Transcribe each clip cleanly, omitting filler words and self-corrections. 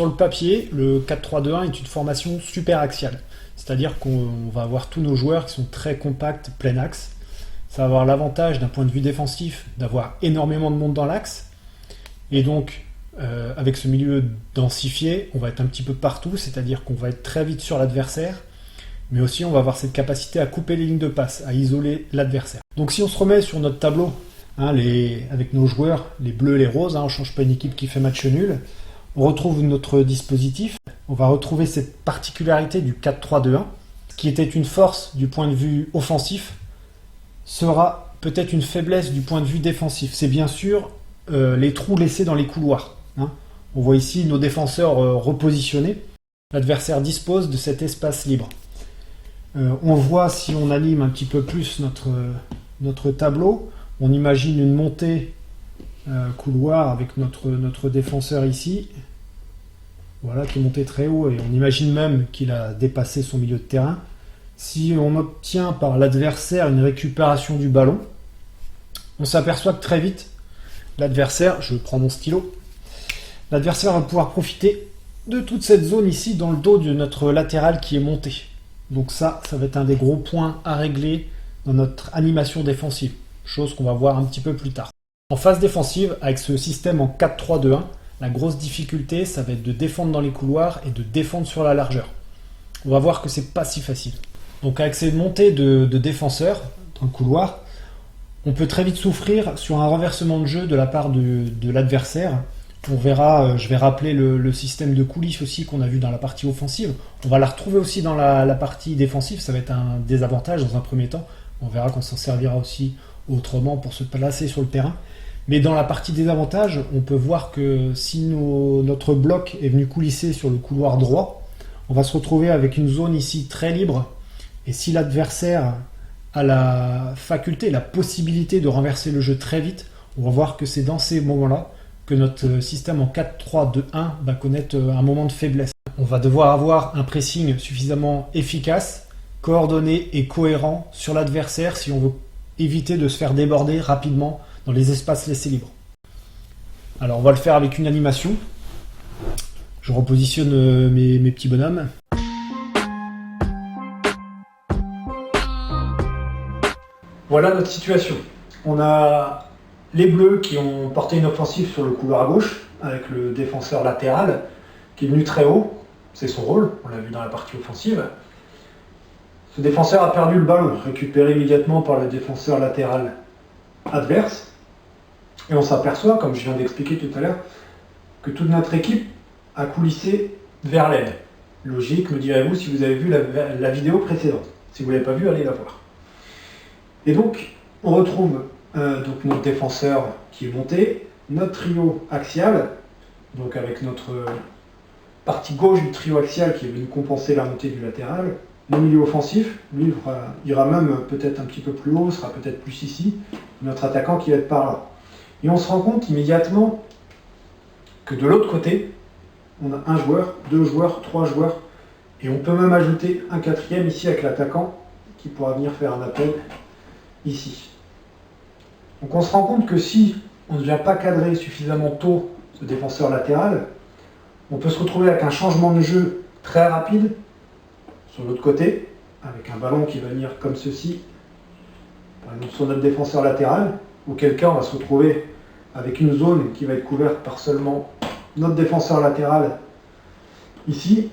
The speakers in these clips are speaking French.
sur le papier, le 4-3-2-1 est une formation super axiale. C'est-à-dire qu'on va avoir tous nos joueurs qui sont très compacts, plein axe. Ça va avoir l'avantage d'un point de vue défensif d'avoir énormément de monde dans l'axe. Et donc, avec ce milieu densifié, on va être un petit peu partout, c'est-à-dire qu'on va être très vite sur l'adversaire, mais aussi on va avoir cette capacité à couper les lignes de passe, à isoler l'adversaire. Donc si on se remet sur notre tableau, avec nos joueurs, les bleus et les roses, on ne change pas une équipe qui fait match nul, on retrouve notre dispositif, on va retrouver cette particularité du 4-3-2-1, ce qui était une force du point de vue offensif, sera peut-être une faiblesse du point de vue défensif. C'est bien sûr les trous laissés dans les couloirs. On voit ici nos défenseurs repositionnés. L'adversaire dispose de cet espace libre. On voit, si on anime un petit peu plus notre tableau, on imagine une montée couloir avec notre défenseur ici, voilà, qui est monté très haut, et on imagine même qu'il a dépassé son milieu de terrain. Si on obtient par l'adversaire une récupération du ballon, on s'aperçoit que très vite, l'adversaire, je prends mon stylo, l'adversaire va pouvoir profiter de toute cette zone ici dans le dos de notre latéral qui est monté. Donc ça va être un des gros points à régler dans notre animation défensive, chose qu'on va voir un petit peu plus tard. En phase défensive, avec ce système en 4-3-2-1, la grosse difficulté, ça va être de défendre dans les couloirs et de défendre sur la largeur. On va voir que c'est pas si facile. Donc avec ces montées de défenseurs dans le couloir, on peut très vite souffrir sur un renversement de jeu de la part de l'adversaire. On verra, je vais rappeler le système de coulisses aussi qu'on a vu dans la partie offensive. On va la retrouver aussi dans la partie défensive, ça va être un désavantage dans un premier temps. On verra qu'on s'en servira aussi autrement pour se placer sur le terrain. Mais dans la partie désavantage, on peut voir que si notre bloc est venu coulisser sur le couloir droit, on va se retrouver avec une zone ici très libre. Et si l'adversaire a la faculté, la possibilité de renverser le jeu très vite, on va voir que c'est dans ces moments-là que notre système en 4-3-2-1 va connaître un moment de faiblesse. On va devoir avoir un pressing suffisamment efficace, coordonné et cohérent sur l'adversaire si on veut éviter de se faire déborder rapidement dans les espaces laissés libres. Alors on va le faire avec une animation. Je repositionne mes petits bonhommes. Voilà notre situation. On a les bleus qui ont porté une offensive sur le couloir à gauche, avec le défenseur latéral qui est venu très haut. C'est son rôle, on l'a vu dans la partie offensive. Ce défenseur a perdu le ballon, récupéré immédiatement par le défenseur latéral adverse. Et on s'aperçoit, comme je viens d'expliquer tout à l'heure, que toute notre équipe a coulissé vers l'aile. Logique, me direz-vous, si vous avez vu la vidéo précédente. Si vous ne l'avez pas vue, allez la voir. Et donc, on retrouve donc notre défenseur qui est monté, notre trio axial, donc avec notre partie gauche du trio axial qui est venu compenser la montée du latéral, le milieu offensif, lui ira même peut-être un petit peu plus haut, sera peut-être plus ici, notre attaquant qui va être par là. Et on se rend compte immédiatement que de l'autre côté, on a un joueur, deux joueurs, trois joueurs, et on peut même ajouter un quatrième ici avec l'attaquant qui pourra venir faire un appel ici. Donc on se rend compte que si on ne vient pas cadrer suffisamment tôt ce défenseur latéral, on peut se retrouver avec un changement de jeu très rapide sur l'autre côté, avec un ballon qui va venir comme ceci, par exemple sur notre défenseur latéral, auquel cas on va se retrouver avec une zone qui va être couverte par seulement notre défenseur latéral ici,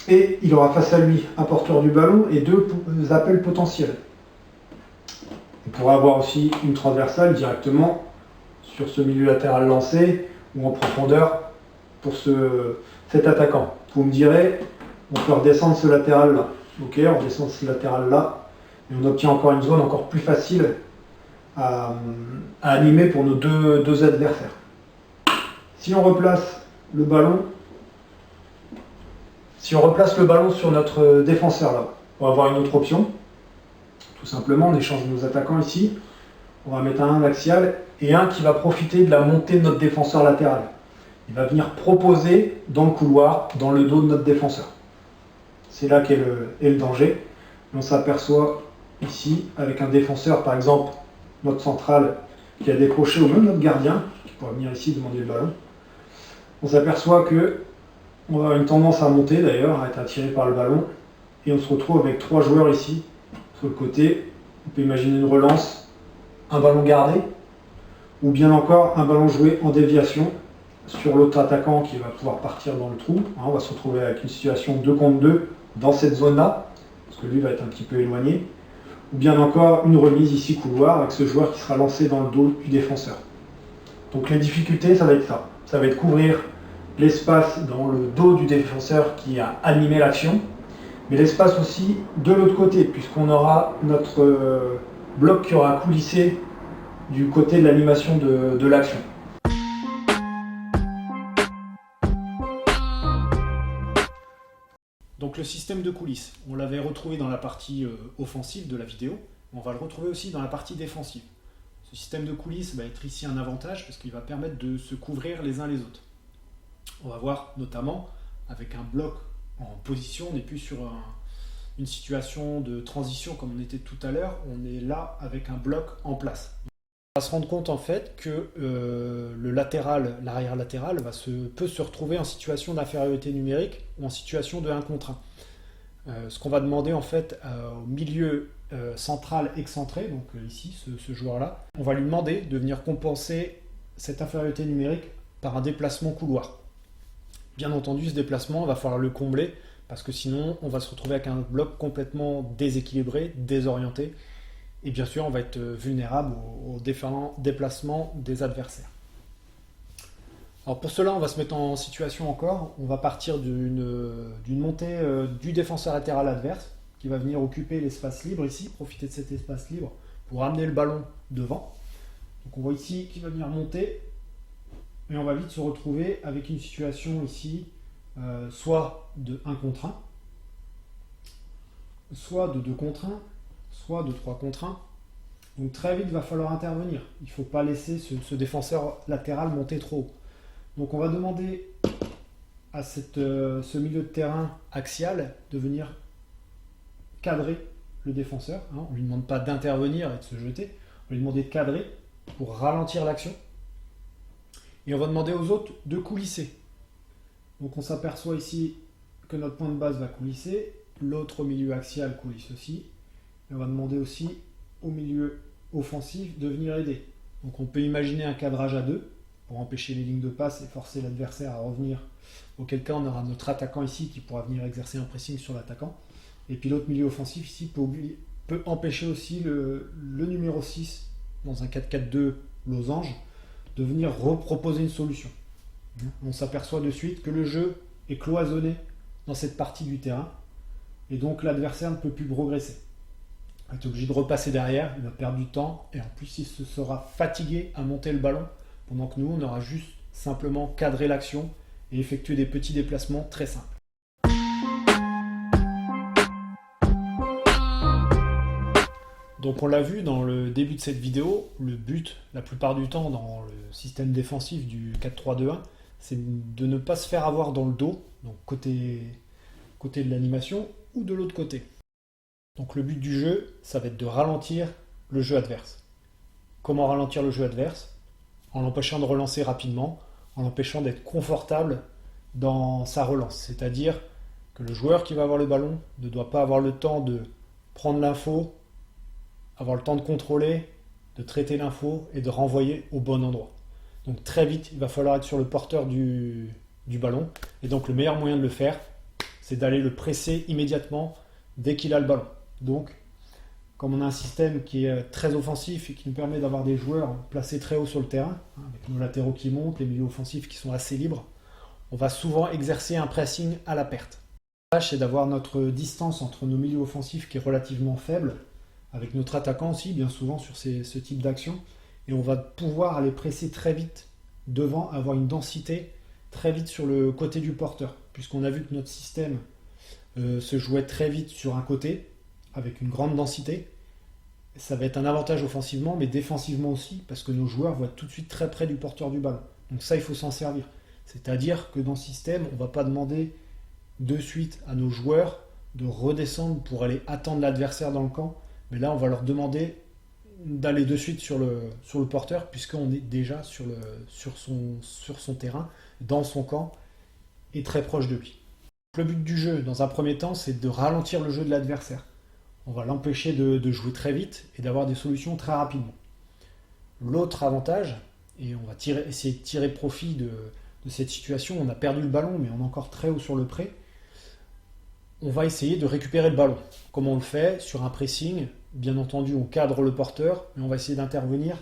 et il aura face à lui un porteur du ballon et deux appels potentiels. On pourra avoir aussi une transversale directement sur ce milieu latéral lancé ou en profondeur pour cet attaquant. Vous me direz, on peut redescendre ce latéral là. Ok, on redescend ce latéral là et on obtient encore une zone encore plus facile à animer pour nos deux adversaires. Si on replace le ballon, sur notre défenseur là, on va avoir une autre option. Tout simplement, on échange nos attaquants ici. On va mettre un axial et un qui va profiter de la montée de notre défenseur latéral. Il va venir proposer dans le couloir, dans le dos de notre défenseur. C'est là qu'est le danger. Et on s'aperçoit ici avec un défenseur, par exemple, notre central qui a décroché, ou même notre gardien, qui pourra venir ici demander le ballon. On s'aperçoit que On va avoir une tendance à monter d'ailleurs, à être attiré par le ballon. Et on se retrouve avec 3 joueurs ici, sur le côté. On peut imaginer une relance, un ballon gardé, ou bien encore un ballon joué en déviation sur l'autre attaquant qui va pouvoir partir dans le trou. On va se retrouver avec une situation 2 contre 2 dans cette zone-là, parce que lui va être un petit peu éloigné. Ou bien encore une remise ici couloir avec ce joueur qui sera lancé dans le dos du défenseur. Donc les difficultés, ça va être ça. Ça va être couvrir l'espace dans le dos du défenseur qui a animé l'action, mais l'espace aussi de l'autre côté, puisqu'on aura notre bloc qui aura coulissé du côté de l'animation de l'action. Donc le système de coulisses, on l'avait retrouvé dans la partie offensive de la vidéo, on va le retrouver aussi dans la partie défensive. Ce système de coulisses va être ici un avantage parce qu'il va permettre de se couvrir les uns les autres. On va voir notamment avec un bloc en position, on n'est plus sur une situation de transition comme on était tout à l'heure, on est là avec un bloc en place. On va se rendre compte en fait que le latéral, l'arrière latéral peut se retrouver en situation d'infériorité numérique ou en situation de 1 contre 1. Ce qu'on va demander en fait au milieu central excentré, donc ici ce joueur-là, on va lui demander de venir compenser cette infériorité numérique par un déplacement couloir. Bien entendu, ce déplacement, il va falloir le combler parce que sinon on va se retrouver avec un bloc complètement déséquilibré, désorienté. Et bien sûr, on va être vulnérable aux différents déplacements des adversaires. Alors pour cela, on va se mettre en situation encore. On va partir d'une montée du défenseur latéral adverse qui va venir occuper l'espace libre ici, profiter de cet espace libre pour amener le ballon devant. Donc on voit ici qu'il va venir monter et on va vite se retrouver avec une situation ici, soit de 1 contre 1, soit de 2 contre 1, soit de 3 contre 1. Donc très vite, il va falloir intervenir. Il ne faut pas laisser ce défenseur latéral monter trop haut. Donc on va demander à ce milieu de terrain axial de venir cadrer le défenseur. On ne lui demande pas d'intervenir et de se jeter. On lui demande de cadrer pour ralentir l'action. Et on va demander aux autres de coulisser. Donc on s'aperçoit ici que notre point de base va coulisser. L'autre milieu axial coulisse aussi. Et on va demander aussi au milieu offensif de venir aider. Donc on peut imaginer un cadrage à 2 pour empêcher les lignes de passe et forcer l'adversaire à revenir. Auquel cas on aura notre attaquant ici qui pourra venir exercer un pressing sur l'attaquant. Et puis l'autre milieu offensif ici peut empêcher aussi le numéro 6 dans un 4-4-2 losange de venir reproposer une solution. On s'aperçoit de suite que le jeu est cloisonné dans cette partie du terrain et donc l'adversaire ne peut plus progresser. Il est obligé de repasser derrière, il va perdre du temps et en plus il se sera fatigué à monter le ballon pendant que nous on aura juste simplement cadré l'action et effectué des petits déplacements très simples. Donc on l'a vu dans le début de cette vidéo, le but la plupart du temps dans le système défensif du 4-3-2-1, c'est de ne pas se faire avoir dans le dos, donc côté de l'animation ou de l'autre côté. Donc le but du jeu, ça va être de ralentir le jeu adverse. Comment ralentir le jeu adverse? En l'empêchant de relancer rapidement, en l'empêchant d'être confortable dans sa relance. C'est-à-dire que le joueur qui va avoir le ballon ne doit pas avoir le temps de prendre l'info, avoir le temps de contrôler, de traiter l'info et de renvoyer au bon endroit. Donc très vite, il va falloir être sur le porteur du ballon. Et donc le meilleur moyen de le faire, c'est d'aller le presser immédiatement dès qu'il a le ballon. Donc, comme on a un système qui est très offensif et qui nous permet d'avoir des joueurs placés très haut sur le terrain, avec nos latéraux qui montent, les milieux offensifs qui sont assez libres, on va souvent exercer un pressing à la perte. La tâche, c'est d'avoir notre distance entre nos milieux offensifs qui est relativement faible, avec notre attaquant aussi, bien souvent sur ce type d'action, et on va pouvoir aller presser très vite devant, avoir une densité très vite sur le côté du porteur, puisqu'on a vu que notre système se jouait très vite sur un côté, avec une grande densité. Ça va être un avantage offensivement, mais défensivement aussi, parce que nos joueurs vont être tout de suite très près du porteur du ballon. Donc ça, il faut s'en servir. C'est-à-dire que dans ce système, on ne va pas demander de suite à nos joueurs de redescendre pour aller attendre l'adversaire dans le camp, mais là, on va leur demander d'aller de suite sur le porteur, puisqu'on est déjà sur son terrain, dans son camp, est très proche de lui. Le but du jeu, dans un premier temps, c'est de ralentir le jeu de l'adversaire. On va l'empêcher de jouer très vite et d'avoir des solutions très rapidement. L'autre avantage, et on va essayer de tirer profit de cette situation, on a perdu le ballon mais on est encore très haut sur le pré, on va essayer de récupérer le ballon. Comment on le fait? Sur un pressing, bien entendu on cadre le porteur, mais on va essayer d'intervenir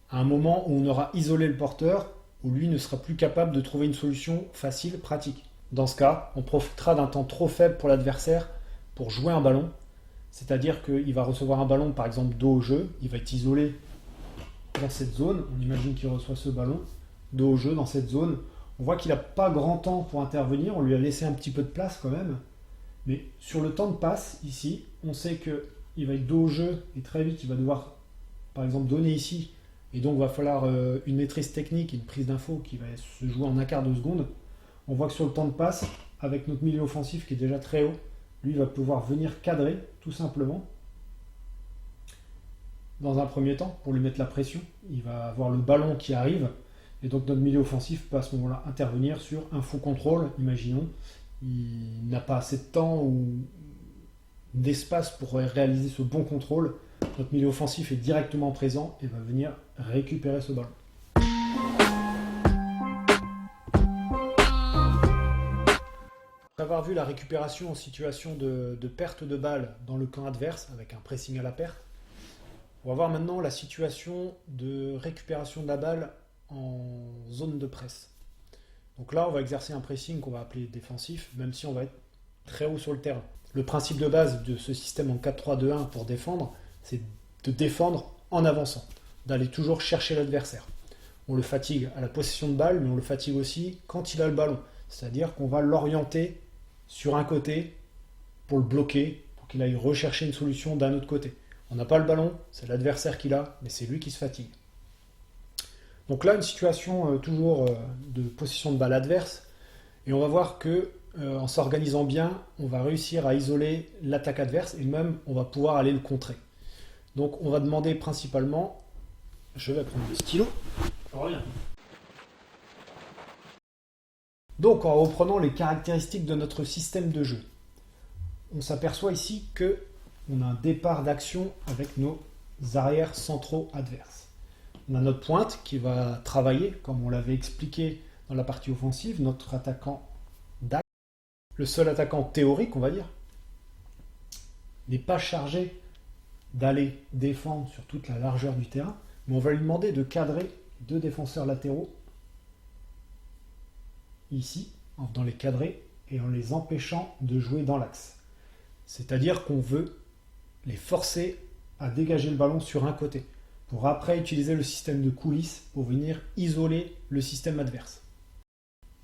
à un moment où on aura isolé le porteur, où lui ne sera plus capable de trouver une solution facile, pratique. Dans ce cas, on profitera d'un temps trop faible pour l'adversaire pour jouer un ballon, c'est-à-dire qu'il va recevoir un ballon par exemple dos au jeu, il va être isolé dans cette zone, on imagine qu'il reçoit ce ballon, dos au jeu dans cette zone, on voit qu'il n'a pas grand temps pour intervenir, on lui a laissé un petit peu de place quand même, mais sur le temps de passe, ici, on sait qu'il va être dos au jeu et très vite il va devoir par exemple donner ici, et donc il va falloir une maîtrise technique, une prise d'info qui va se jouer en un quart de seconde. On voit que sur le temps de passe, avec notre milieu offensif qui est déjà très haut, lui va pouvoir venir cadrer tout simplement. Dans un premier temps, pour lui mettre la pression, il va avoir le ballon qui arrive, et donc notre milieu offensif peut à ce moment-là intervenir sur un faux contrôle, imaginons. Il n'a pas assez de temps ou d'espace pour réaliser ce bon contrôle. Notre milieu offensif est directement présent et va venir récupérer ce ballon. Après avoir vu la récupération en situation de perte de balle dans le camp adverse, avec un pressing à la perte, on va voir maintenant la situation de récupération de la balle en zone de presse. Donc là, on va exercer un pressing qu'on va appeler défensif, même si on va être très haut sur le terrain. Le principe de base de ce système en 4-3-2-1 pour défendre, c'est de défendre en avançant, d'aller toujours chercher l'adversaire. On le fatigue à la possession de balle, mais on le fatigue aussi quand il a le ballon. C'est-à-dire qu'on va l'orienter sur un côté pour le bloquer, pour qu'il aille rechercher une solution d'un autre côté. On n'a pas le ballon, c'est l'adversaire qui l'a, mais c'est lui qui se fatigue. Donc là, une situation toujours de possession de balle adverse, et on va voir que en s'organisant bien, on va réussir à isoler l'attaque adverse, et même on va pouvoir aller le contrer. Donc on va demander principalement, je vais prendre le stylo, je reviens. Donc en reprenant les caractéristiques de notre système de jeu, on s'aperçoit ici qu'on a un départ d'action avec nos arrières centraux adverses. On a notre pointe qui va travailler, comme on l'avait expliqué dans la partie offensive, notre attaquant d'axe, le seul attaquant théorique, on va dire, n'est pas chargé d'aller défendre sur toute la largeur du terrain, mais on va lui demander de cadrer deux défenseurs latéraux ici, dans les cadrer et en les empêchant de jouer dans l'axe. C'est-à-dire qu'on veut les forcer à dégager le ballon sur un côté, pour après utiliser le système de coulisses pour venir isoler le système adverse.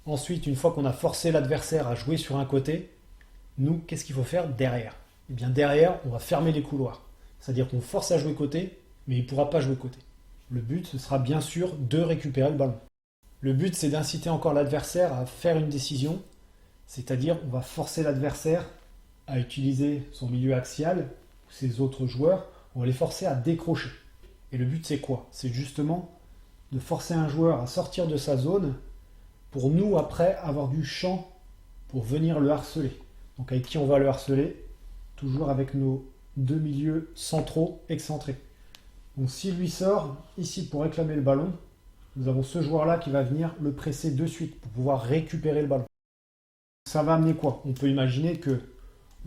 Ensuite, une fois qu'on a forcé l'adversaire à jouer sur un côté, nous, qu'est-ce qu'il faut faire derrière? Eh bien derrière, on va fermer les couloirs. C'est-à-dire qu'on force à jouer côté, mais il ne pourra pas jouer côté. Le but, ce sera bien sûr de récupérer le ballon. Le but, c'est d'inciter encore l'adversaire à faire une décision, c'est-à-dire on va forcer l'adversaire à utiliser son milieu axial, ou ses autres joueurs, on va les forcer à décrocher. Et le but, c'est quoi? C'est justement de forcer un joueur à sortir de sa zone pour nous, après, avoir du champ pour venir le harceler. Donc avec qui on va le harceler? Toujours avec nos deux milieux centraux excentrés. Donc s'il lui sort ici pour réclamer le ballon, nous avons ce joueur-là qui va venir le presser de suite pour pouvoir récupérer le ballon. Ça va amener quoi? On peut imaginer que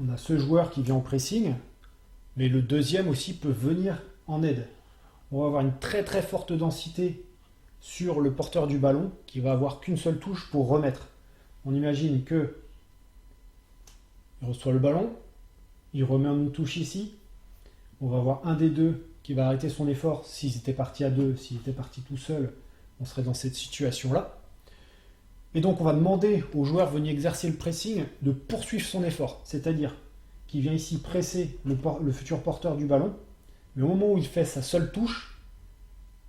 on a ce joueur qui vient en pressing, mais le deuxième aussi peut venir en aide. On va avoir une très très forte densité sur le porteur du ballon qui va avoir qu'une seule touche pour remettre. On imagine que il reçoit le ballon, il remet une touche ici, on va avoir un des deux qui va arrêter son effort. S'ils étaient partis à deux, s'il était parti tout seul, on serait dans cette situation-là. Et donc on va demander au joueur venu exercer le pressing de poursuivre son effort, c'est-à-dire qu'il vient ici presser le futur porteur du ballon, mais au moment où il fait sa seule touche,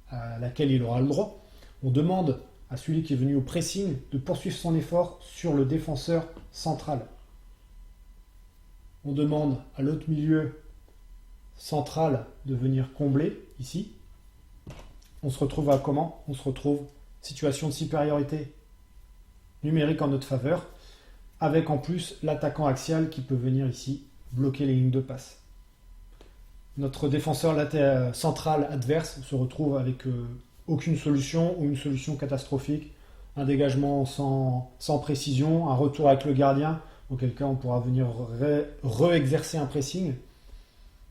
à laquelle il aura le droit, on demande à celui qui est venu au pressing de poursuivre son effort sur le défenseur central. On demande à l'autre milieu central de venir combler ici. On se retrouve à comment? On se retrouve situation de supériorité numérique en notre faveur, avec en plus l'attaquant axial qui peut venir ici bloquer les lignes de passe. Notre défenseur central adverse se retrouve avec aucune solution ou une solution catastrophique, un dégagement sans précision, un retour avec le gardien, auquel cas on pourra venir re-exercer un pressing.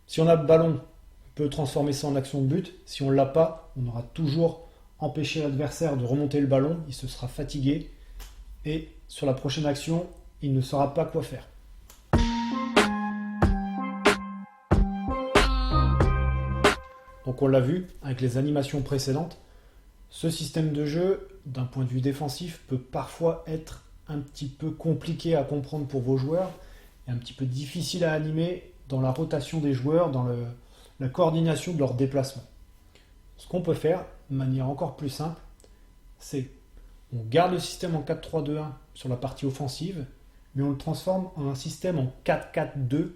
Si on a le ballon, on peut transformer ça en action de but. Si on ne l'a pas, on aura toujours empêché l'adversaire de remonter le ballon, il se sera fatigué et sur la prochaine action, il ne saura pas quoi faire. Donc on l'a vu avec les animations précédentes, ce système de jeu, d'un point de vue défensif, peut parfois être un petit peu compliqué à comprendre pour vos joueurs et un petit peu difficile à animer dans la rotation des joueurs, dans la coordination de leurs déplacements. Ce qu'on peut faire, de manière encore plus simple, c'est on garde le système en 4-3-2-1 sur la partie offensive, mais on le transforme en un système en 4-4-2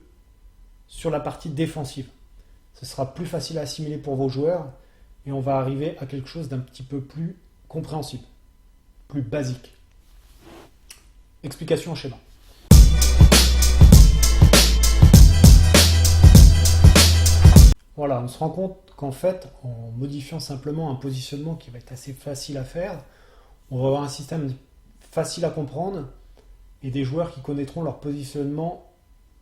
sur la partie défensive. Ce sera plus facile à assimiler pour vos joueurs et on va arriver à quelque chose d'un petit peu plus compréhensible, plus basique. Explication en schéma. Voilà, on se rend compte qu'en fait, en modifiant simplement un positionnement qui va être assez facile à faire, on va avoir un système facile à comprendre et des joueurs qui connaîtront leur positionnement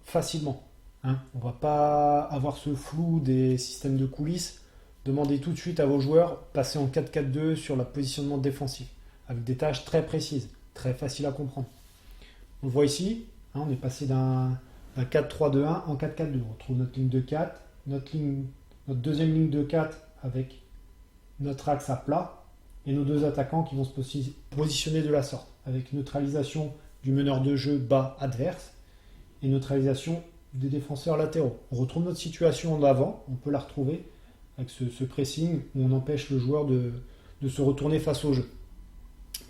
facilement. On ne va pas avoir ce flou des systèmes de coulisses. Demandez tout de suite à vos joueurs, passez en 4-4-2 sur le positionnement défensif, avec des tâches très précises, très faciles à comprendre. On le voit ici, on est passé d'un 4-3-2-1 en 4-4-2. On retrouve notre ligne de 4, notre deuxième ligne de 4 avec notre axe à plat, et nos deux attaquants qui vont se positionner de la sorte, avec neutralisation du meneur de jeu bas adverse, et neutralisation des défenseurs latéraux. On retrouve notre situation en avant, on peut la retrouver avec ce pressing où on empêche le joueur de se retourner face au jeu.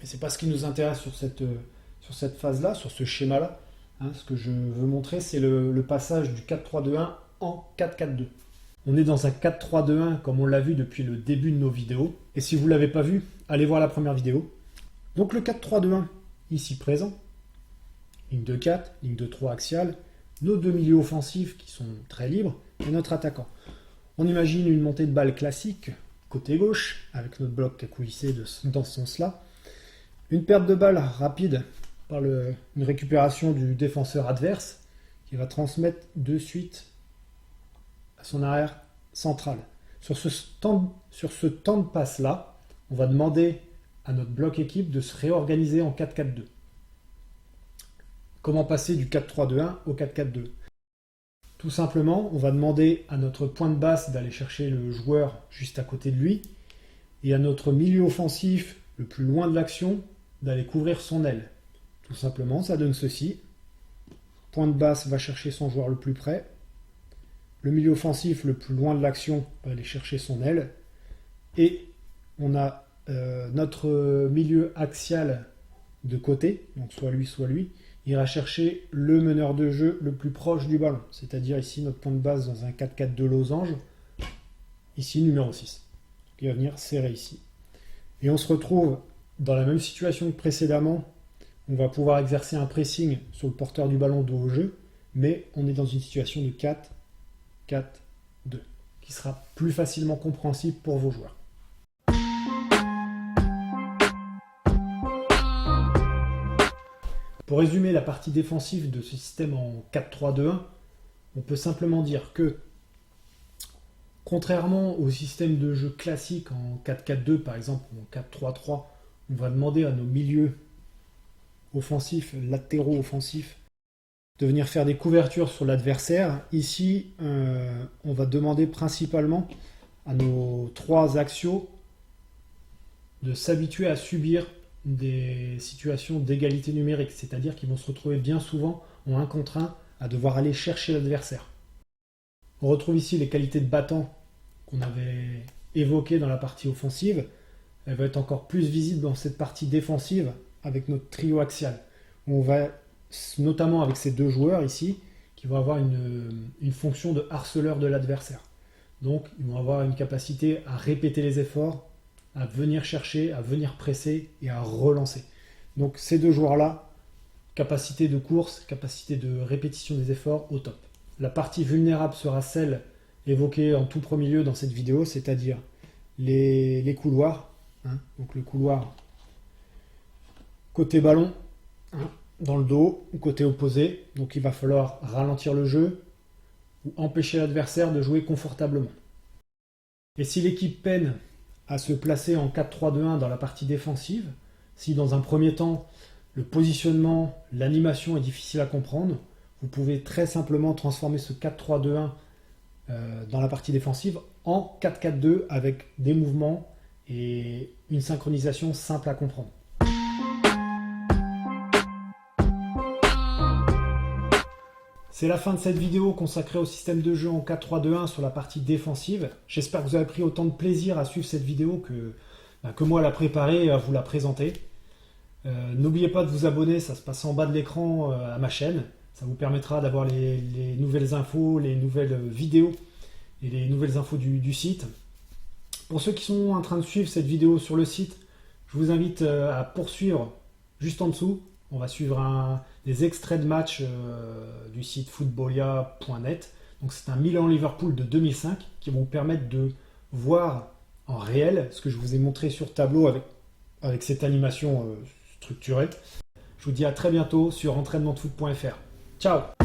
Mais ce n'est pas ce qui nous intéresse sur cette phase-là, sur ce schéma-là. Ce que je veux montrer, c'est le passage du 4-3-2-1 en 4-4-2. On est dans un 4-3-2-1 comme on l'a vu depuis le début de nos vidéos. Et si vous ne l'avez pas vu, allez voir la première vidéo. Donc le 4-3-2-1, ici présent, ligne de 4, ligne de 3 axiale, nos deux milieux offensifs qui sont très libres, et notre attaquant. On imagine une montée de balle classique, côté gauche, avec notre bloc qui a coulissé dans ce sens-là. Une perte de balle rapide par une récupération du défenseur adverse, qui va transmettre de suite à son arrière central. Sur ce temps de passe-là, on va demander à notre bloc équipe de se réorganiser en 4-4-2. Comment passer du 4-3-2-1 au 4-4-2 ? Tout simplement, on va demander à notre point de basse d'aller chercher le joueur juste à côté de lui et à notre milieu offensif, le plus loin de l'action, d'aller couvrir son aile. Tout simplement, ça donne ceci. Point de basse va chercher son joueur le plus près. Le milieu offensif, le plus loin de l'action, va aller chercher son aile. Et on a notre milieu axial de côté, donc soit lui, ira chercher le meneur de jeu le plus proche du ballon, c'est-à-dire ici notre point de base dans un 4-4-2 losange, ici numéro 6, qui va venir serrer ici. Et on se retrouve dans la même situation que précédemment, on va pouvoir exercer un pressing sur le porteur du ballon dos au jeu, mais on est dans une situation de 4-4-2, qui sera plus facilement compréhensible pour vos joueurs. Pour résumer la partie défensive de ce système en 4-3-2-1, on peut simplement dire que, contrairement au système de jeu classique en 4-4-2, par exemple, ou en 4-3-3, on va demander à nos milieux offensifs, latéraux offensifs, de venir faire des couvertures sur l'adversaire. Ici, on va demander principalement à nos trois axiaux de s'habituer à subir des situations d'égalité numérique, c'est-à-dire qu'ils vont se retrouver bien souvent en 1 contre 1 à devoir aller chercher l'adversaire. On retrouve ici les qualités de battant qu'on avait évoquées dans la partie offensive. Elle va être encore plus visible dans cette partie défensive avec notre trio axial. On va, notamment avec ces deux joueurs ici, qui vont avoir une fonction de harceleur de l'adversaire. Donc ils vont avoir une capacité à répéter les efforts, à venir chercher, à venir presser et à relancer. Donc ces deux joueurs-là, capacité de course, capacité de répétition des efforts au top. La partie vulnérable sera celle évoquée en tout premier lieu dans cette vidéo, c'est-à-dire les couloirs. Hein. Donc le couloir côté ballon, hein, dans le dos ou côté opposé. Donc il va falloir ralentir le jeu ou empêcher l'adversaire de jouer confortablement. Et si l'équipe peine à se placer en 4-3-2-1 dans la partie défensive, si dans un premier temps le positionnement, l'animation est difficile à comprendre, vous pouvez très simplement transformer ce 4-3-2-1 dans la partie défensive en 4-4-2 avec des mouvements et une synchronisation simple à comprendre. C'est la fin de cette vidéo consacrée au système de jeu en 4-3-2-1 sur la partie défensive. J'espère que vous avez pris autant de plaisir à suivre cette vidéo que moi à la préparer et à vous la présenter. N'oubliez pas de vous abonner, ça se passe en bas de l'écran à ma chaîne. Ça vous permettra d'avoir les nouvelles infos, les nouvelles vidéos et les nouvelles infos du site. Pour ceux qui sont en train de suivre cette vidéo sur le site, je vous invite à poursuivre juste en dessous. On va suivre des extraits de matchs du site footballia.net. Donc c'est un Milan-Liverpool de 2005 qui vont vous permettre de voir en réel ce que je vous ai montré sur tableau avec cette animation structurée. Je vous dis à très bientôt sur entraînementdefoot.fr. Ciao!